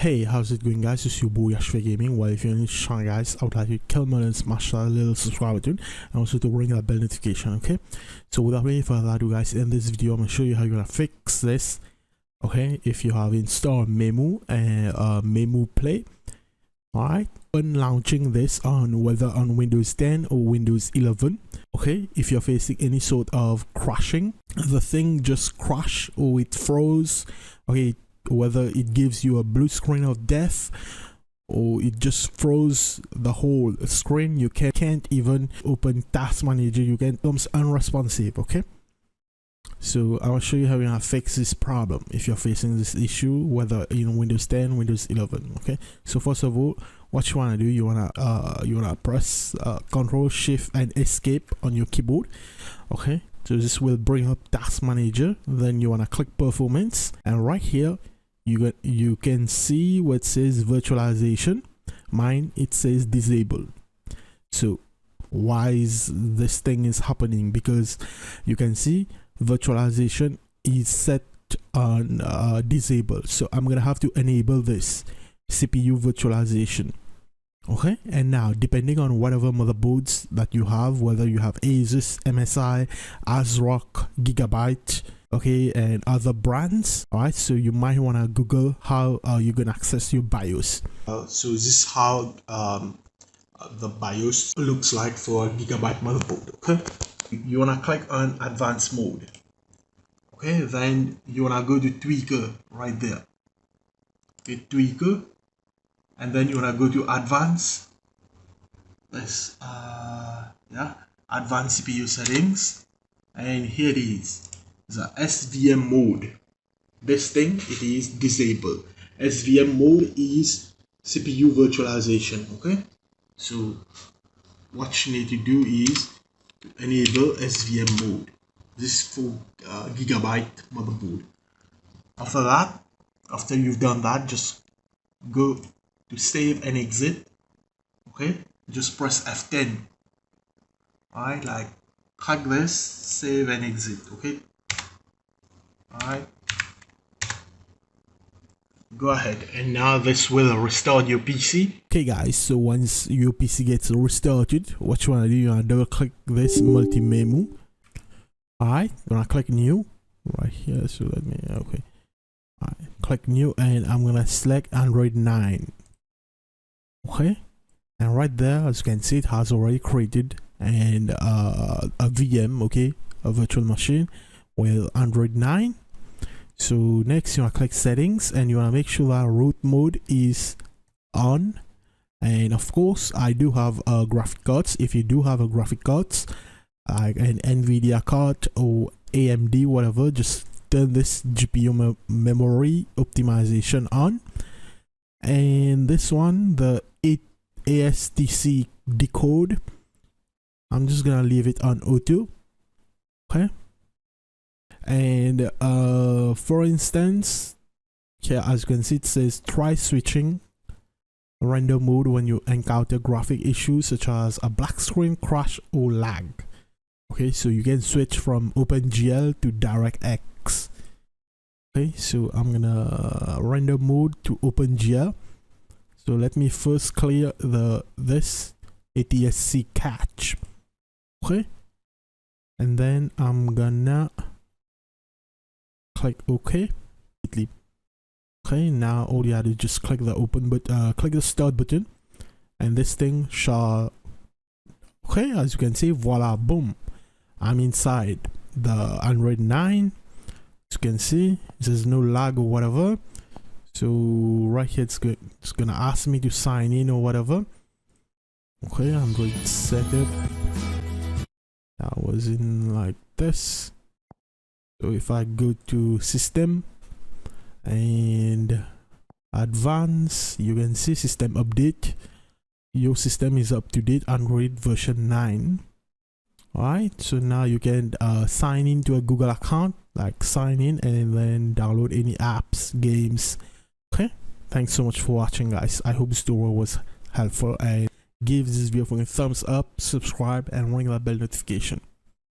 Hey, how's it going, guys? It's your boy Yash Gaming. Well, if you're new to the channel, guys, I would like you to kill and smash that little subscribe button and also to ring that bell notification. Okay, so without any further ado, guys, in this video I'm gonna show you how you're gonna fix this. Okay, if you have installed MEmu and MEmu Play, all right, when launching this on whether on Windows 10 or Windows 11, okay, if you're facing any sort of crashing, the thing just crash or it froze, okay, whether it gives you a blue screen of death or it just froze the whole screen, you can't even open Task Manager, you can becomes unresponsive. Okay, so I will show you how you're gonna fix this problem if you're facing this issue, whether in Windows 10, Windows 11. Okay, so first of all, what you wanna do, you wanna press Control Shift and Escape on your keyboard. Okay, so this will bring up Task Manager. Then you wanna click Performance, and right here you can see what says virtualization. Mine, it says disable. So why is this thing is happening? Because you can see virtualization is set on disable, so I'm gonna have to enable this CPU virtualization. Okay, and now depending on whatever motherboards that you have, whether you have Asus, MSI, ASRock, Gigabyte, okay, and other brands, all right, so you might want to Google how you can access your BIOS. So this is how the BIOS looks like for a Gigabyte motherboard. Okay, you want to click on advanced mode. Okay, then you want to go to tweaker right there. Okay, tweaker, and then you want to go to advanced. This yeah, advanced CPU settings, and here it is, the SVM mode. This thing, it is disabled. SVM mode is CPU virtualization. Okay, so what you need to do is to enable SVM mode. This is for Gigabyte motherboard. After that, after you've done that, just go to save and exit. Okay, just press F10. Alright, like click this, save and exit. Okay, alright, go ahead, and now this will restart your PC. Okay, guys, so once your PC gets restarted, what you want to do, you want to double click this MEmu. Alright, you want to click new right here. So let me, okay, alright, click new, and I'm gonna select Android 9. Okay, and right there, as you can see, it has already created and a VM, okay, a virtual machine with Android 9. So next you want to click settings, and you want to make sure that root mode is on. And of course, I do have graphic cards. If you do have a graphic cards like an NVIDIA card or AMD, whatever, just turn this GPU memory optimization on. And this one, the ASTC decode, I'm just gonna leave it on auto. Okay, and for instance, here as you can see, it says try switching render mode when you encounter graphic issues such as a black screen, crash, or lag. Okay, so you can switch from OpenGL to DirectX. Okay, so I'm gonna render mode to OpenGL. So let me first clear this ATSC cache. Okay, and then I'm gonna click OK. Okay, now all you have to just click the open button, click the start button, and this thing shall, okay, as you can see, voila, boom, I'm inside the Android 9. As you can see, there's no lag or whatever. So right here, it's gonna ask me to sign in or whatever. Okay, I'm going to set it. I was in like this. So if I go to system and advanced, you can see system update. Your system is up to date, Android version 9. Alright, so now you can sign into a Google account, like sign in, and then download any apps, games. Okay, thanks so much for watching, guys. I hope this tutorial was helpful, and give this video a thumbs up, subscribe, and ring that bell notification.